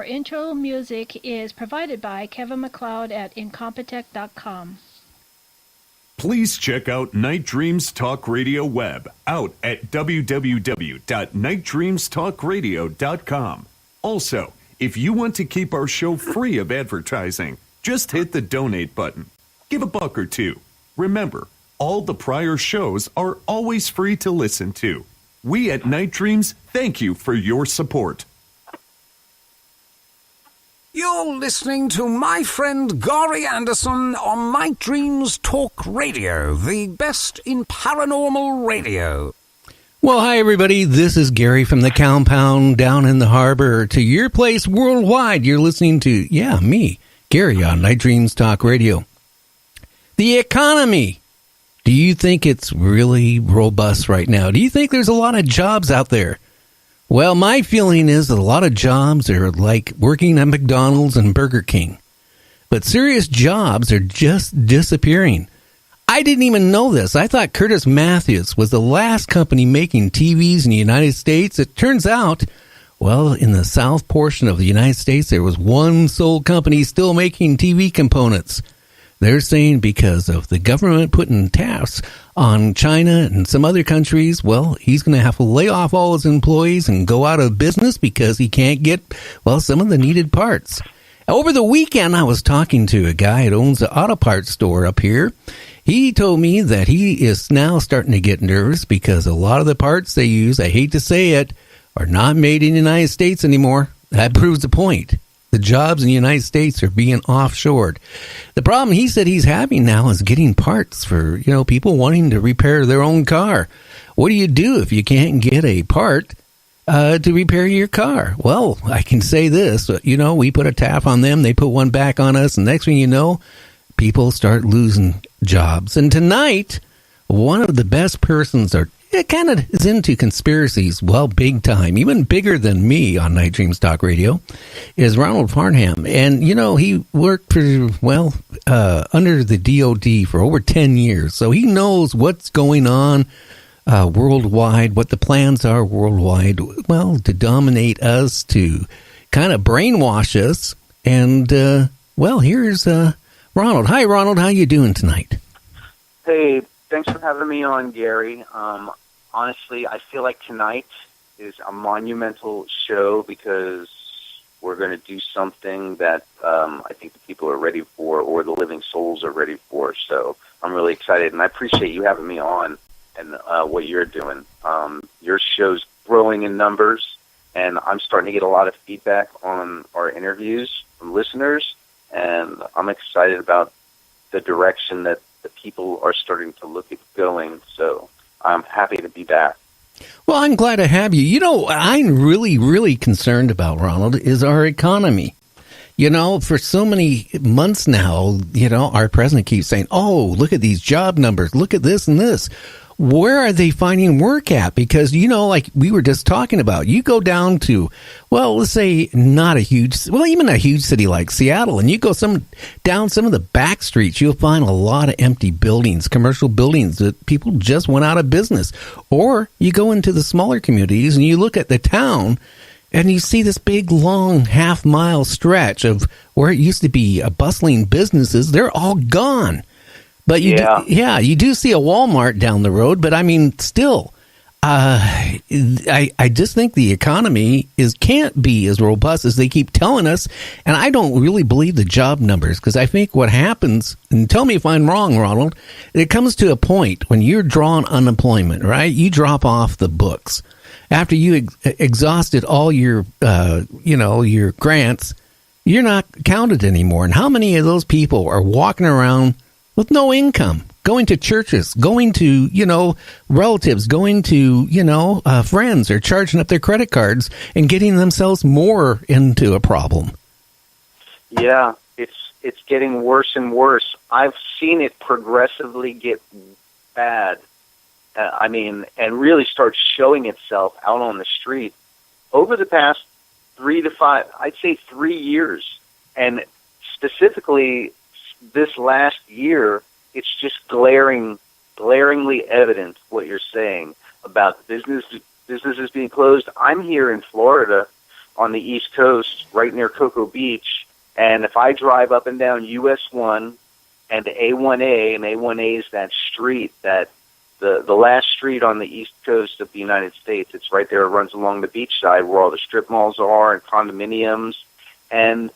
Our intro music is provided by Kevin MacLeod at incompetech.com. Please check out Night Dreams Talk Radio web out at www.nightdreamstalkradio.com. Also, if you want to keep our show free of advertising, just hit the donate button. Give a buck or two. Remember, all the prior shows are always free to listen to. We at Night Dreams thank you for your support. You're listening to my friend Gary Anderson on Night Dreams Talk Radio, the best in paranormal radio. Well, hi, everybody. This is Gary from the compound down in the harbor to your place worldwide. You're listening to, me, Gary on Night Dreams Talk Radio. The economy. Do you think it's really robust right now? Do you think there's a lot of jobs out there? Well, my feeling is that a lot of jobs are like working at McDonald's and Burger King. But serious jobs are just disappearing. I didn't even know this. I thought Curtis Matthews was the last company making TVs in the United States. It turns out, well, in the south portion of the United States, there was one sole company still making TV components. They're saying because of the government putting tariffs on China and some other countries, well, he's going to have to lay off all his employees and go out of business because he can't get, well, some of the needed parts. Over the weekend, I was talking to a guy that owns an auto parts store up here. He told me that he is now starting to get nervous because a lot of the parts they use, I hate to say it, are not made in the United States anymore. That proves the point. The jobs in the United States are being offshored. The problem he said he's having now is getting parts for, people wanting to repair their own car. What do you do if you can't get a part to repair your car? Well, I can say this, we put a tap on them, they put one back on us, and next thing you know, people start losing jobs. And tonight, one of the best persons it kind of is into conspiracies, well, big time, even bigger than me on Night Dreams Talk Radio, is Ronald Farnham. And, he worked for, under the DOD for over 10 years. So he knows what's going on worldwide, what the plans are worldwide, well, to dominate us, to kind of brainwash us. And, here's Ronald. Hi, Ronald. How you doing tonight? Hey, thanks for having me on, Gary. Honestly, I feel like tonight is a monumental show because we're going to do something that I think the people are ready for, or the living souls are ready for. So I'm really excited, and I appreciate you having me on and what you're doing. Your show's growing in numbers, and I'm starting to get a lot of feedback on our interviews from listeners, and I'm excited about the direction that the people are starting to look at going. So I'm happy to be back. Well, I'm glad to have you. I'm really, really concerned about, Ronald, is our economy. For so many months now, our president keeps saying, oh, look at these job numbers. Look at this and this. Where are they finding work at? Because, like we were just talking about, you go down to, well, let's say even a huge city like Seattle, and you go down some of the back streets, you'll find a lot of empty buildings, commercial buildings that people just went out of business. Or you go into the smaller communities and you look at the town and you see this big, long half-mile stretch of where it used to be bustling businesses. They're all gone. But you do see a Walmart down the road, but I mean, still, I just think the economy can't be as robust as they keep telling us, and I don't really believe the job numbers, because I think what happens, and tell me if I'm wrong, Ronald, it comes to a point when you're drawing unemployment, right? You drop off the books. After you exhausted all your, your grants, you're not counted anymore. And how many of those people are walking around with no income, going to churches, going to, relatives, going to, friends, or charging up their credit cards and getting themselves more into a problem? Yeah, it's getting worse and worse. I've seen it progressively get bad. And really start showing itself out on the street over the past 3 to 5, I'd say 3 years. And specifically this last year, it's just glaringly evident what you're saying about businesses being closed. I'm here in Florida, on the East Coast, right near Cocoa Beach. And if I drive up and down US 1 and A1A, and A1A is that street, that the last street on the East Coast of the United States, it's right there. It runs along the beach side where all the strip malls are and condominiums. And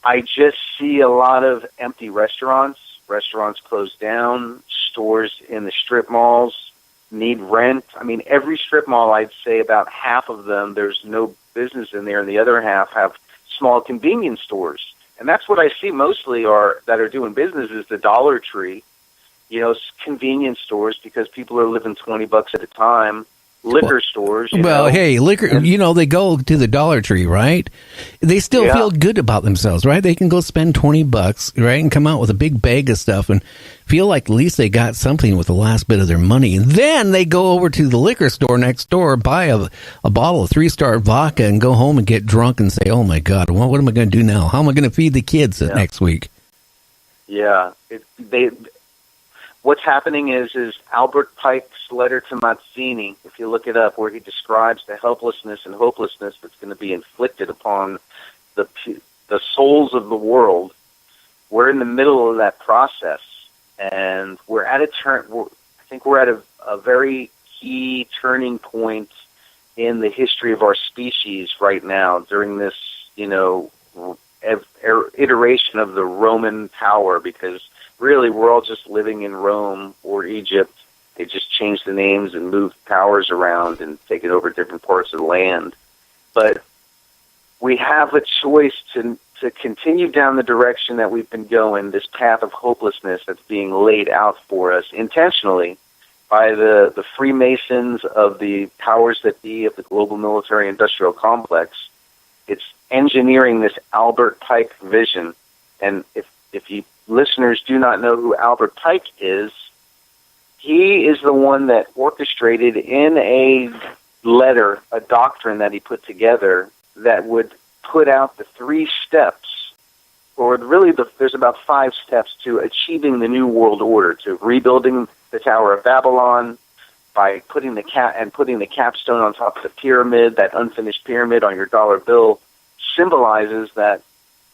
I just see a lot of empty restaurants. Restaurants closed down. Stores in the strip malls need rent. I mean, every strip mall, I'd say about half of them, there's no business in there, and the other half have small convenience stores. And that's what I see mostly that are doing business is the Dollar Tree, convenience stores, because people are living $20 at a time. Liquor stores. Hey, liquor, they go to the Dollar Tree, right? They still feel good about themselves, right? They can go spend $20, right, and come out with a big bag of stuff and feel like at least they got something with the last bit of their money. And then they go over to the liquor store next door, buy a bottle of 3-star vodka and go home and get drunk and say, oh, my God, what am I going to do now? How am I going to feed the kids next week? Yeah. What's happening is Albert Pike's letter to Mazzini, if you look it up, where he describes the helplessness and hopelessness that's going to be inflicted upon the souls of the world. We're in the middle of that process, and we're at I think we're at a very key turning point in the history of our species right now during this, iteration of the Roman power, because really, we're all just living in Rome or Egypt. They just changed the names and moved powers around and taken over different parts of the land. But we have a choice to continue down the direction that we've been going, this path of hopelessness that's being laid out for us intentionally by the Freemasons of the powers that be of the global military-industrial complex. It's engineering this Albert Pike vision. And if you listeners do not know who Albert Pike is, he is the one that orchestrated in a letter, a doctrine that he put together that would put out the 3 steps, or really there's about 5 steps to achieving the New World Order, to rebuilding the Tower of Babylon by putting the capstone on top of the pyramid. That unfinished pyramid on your dollar bill symbolizes that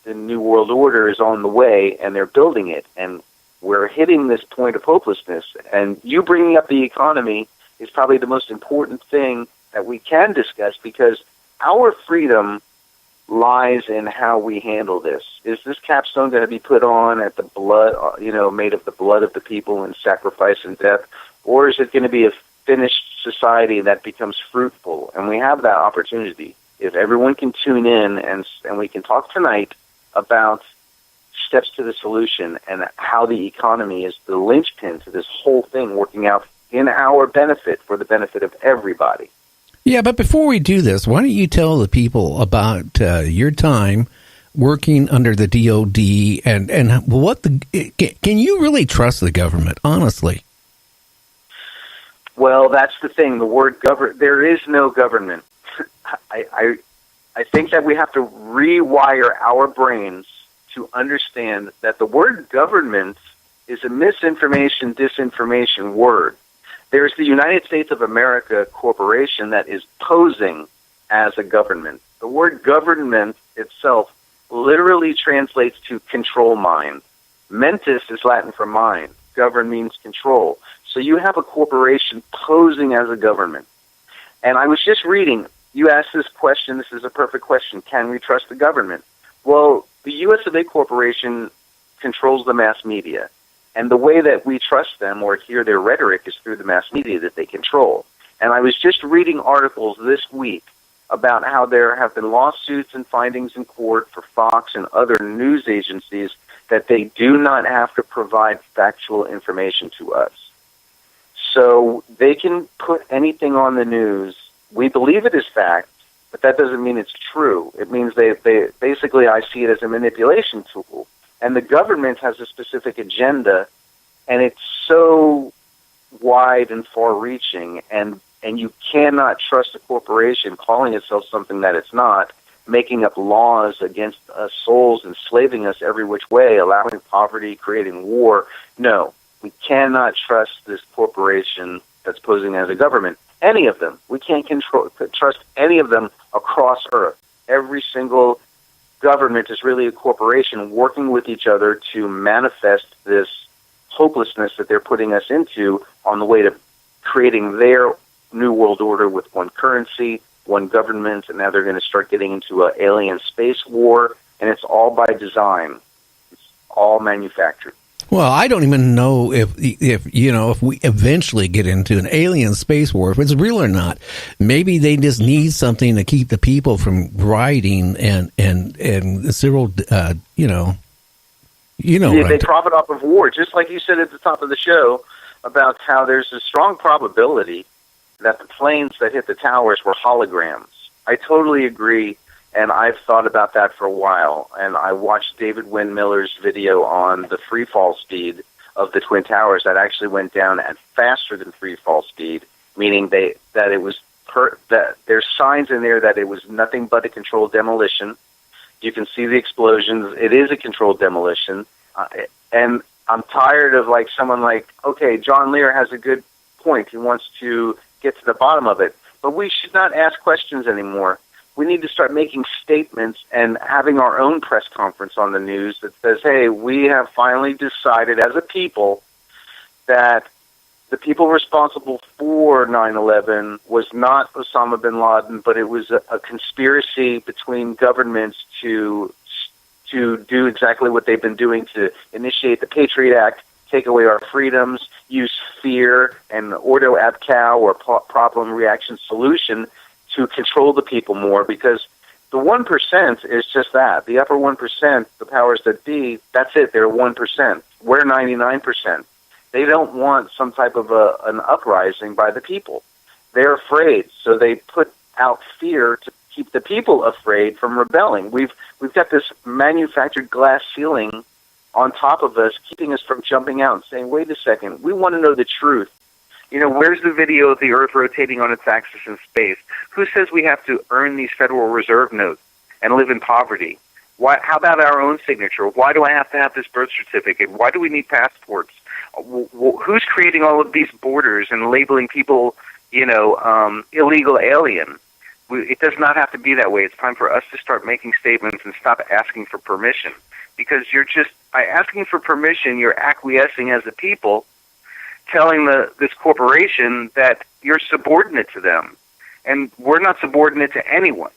the New World Order is on the way, and they're building it, and we're hitting this point of hopelessness. And you bringing up the economy is probably the most important thing that we can discuss, because our freedom lies in how we handle this. Is this capstone going to be put on at the blood, made of the blood of the people and sacrifice and death, or is it going to be a finished society that becomes fruitful? And we have that opportunity. If everyone can tune in and we can talk tonight about steps to the solution and how the economy is the linchpin to this whole thing working out in our benefit, for the benefit of everybody. Yeah, but before we do this, why don't you tell the people about your time working under the DOD and what can you really trust the government, honestly? Well, that's the thing. The word there is no government. I think that we have to rewire our brains to understand that the word government is a misinformation, disinformation word. There's the United States of America Corporation that is posing as a government. The word government itself literally translates to control mind. Mentis is Latin for mind. Govern means control. So you have a corporation posing as a government. And I was just reading, you asked this question, this is a perfect question, can we trust the government? Well, the U.S. of A Corporation controls the mass media. And the way that we trust them or hear their rhetoric is through the mass media that they control. And I was just reading articles this week about how there have been lawsuits and findings in court for Fox and other news agencies that they do not have to provide factual information to us. So they can put anything on the news. We believe it is fact, but that doesn't mean it's true. It means they basically, I see it as a manipulation tool. And the government has a specific agenda, and it's so wide and far-reaching, and you cannot trust a corporation calling itself something that it's not, making up laws against us souls, enslaving us every which way, allowing poverty, creating war. No, we cannot trust this corporation that's posing as a government. Any of them. We can't trust any of them across Earth. Every single government is really a corporation working with each other to manifest this hopelessness that they're putting us into on the way to creating their new world order with one currency, one government, and now they're going to start getting into an alien space war, and it's all by design. It's all manufactured. Well, I don't even know if we eventually get into an alien space war, if it's real or not. Maybe they just need something to keep the people from rioting and civil, They profit off of war, just like you said at the top of the show about how there's a strong probability that the planes that hit the towers were holograms. I totally agree. And I've thought about that for a while. And I watched David Wynn-Miller's video on the free fall speed of the Twin Towers that actually went down at faster than free fall speed, meaning that there's signs in there that it was nothing but a controlled demolition. You can see the explosions. It is a controlled demolition. And I'm tired of someone okay, John Lear has a good point. He wants to get to the bottom of it. But we should not ask questions anymore. We need to start making statements and having our own press conference on the news that says, hey, we have finally decided as a people that the people responsible for 9/11 was not Osama bin Laden, but it was a conspiracy between governments to do exactly what they've been doing, to initiate the Patriot Act, take away our freedoms, use fear and ordo ab cow or problem reaction solution to control the people more, because the 1% is just that. The upper 1%, the powers that be, that's it. They're 1%. We're 99%. They don't want some type of an uprising by the people. They're afraid, so they put out fear to keep the people afraid from rebelling. We've got this manufactured glass ceiling on top of us, keeping us from jumping out and saying, wait a second, we want to know the truth. Where's the video of the Earth rotating on its axis in space? Who says we have to earn these Federal-Reserve notes and live in poverty? How about our own signature? Why do I have to have this birth certificate? Why do we need passports? Who's creating all of these borders and labeling people, illegal alien? It does not have to be that way. It's time for us to start making statements and stop asking for permission. Because by asking for permission, you're acquiescing as a people, telling this corporation that you're subordinate to them. And we're not subordinate to anyone.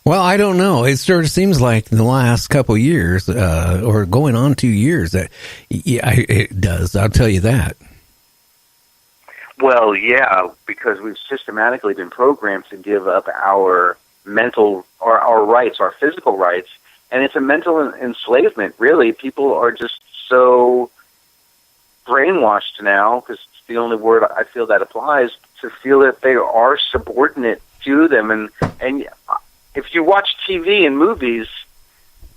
Well, I don't know. It sort of seems like in the last couple of years, or going on 2 years, that it does. I'll tell you that. Well, yeah, because we've systematically been programmed to give up our mental, or our rights, our physical rights, and it's a mental enslavement, really. People are just so brainwashed now, because it's the only word I feel that applies, to feel that they are subordinate to them. And if you watch TV and movies,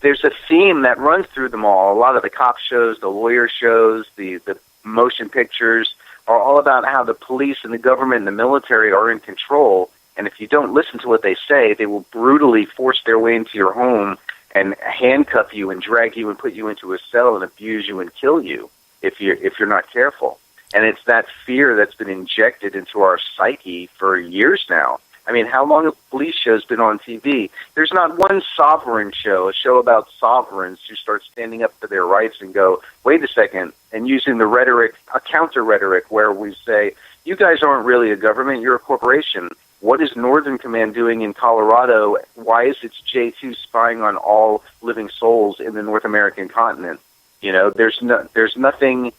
there's a theme that runs through them all. A lot of the cop shows, the lawyer shows, the motion pictures are all about how the police and the government and the military are in control. And if you don't listen to what they say, they will brutally force their way into your home and handcuff you and drag you and put you into a cell and abuse you and kill you if you're not careful. And it's that fear that's been injected into our psyche for years now. I mean, how long have police shows been on TV? There's not one sovereign show, a show about sovereigns who start standing up for their rights and go, wait a second, and using the rhetoric, a counter-rhetoric where we say, you guys aren't really a government, you're a corporation. What is Northern Command doing in Colorado? Why is its J2 spying on all living souls in the North American continent? There's nothing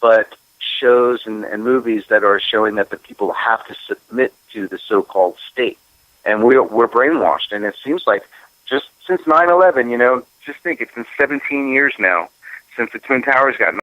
but shows and movies that are showing that the people have to submit to the so-called state. And we're brainwashed. And it seems like just since 9/11, just think, it's been 17 years now since the Twin Towers got